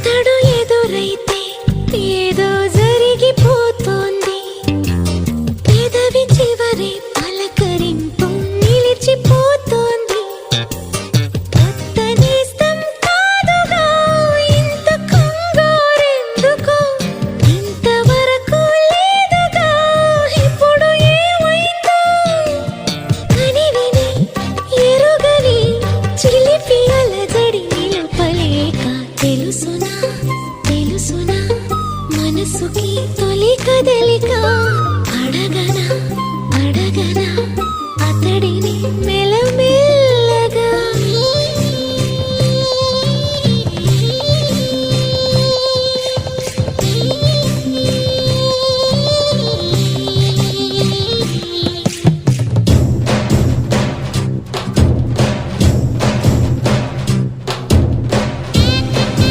అతడు ఎదురైతే ఏదో జరిగిపోతోంది. పెదవి చివరి పలకరింపు నిలిచిపోతోంది. కొత్త నేస్తం కాదుగా ఇంత కంగారెందుకో, ఇంతవరకు లేదుగా ఇప్పుడు ఏమైందో. కనివిని ఎరుగని చిలిపి అలజడి నిలుపలేక తెలుసునా తెలుసునా మనసుకి తొలి కదలిక. అడగనా అడగనా అతడిని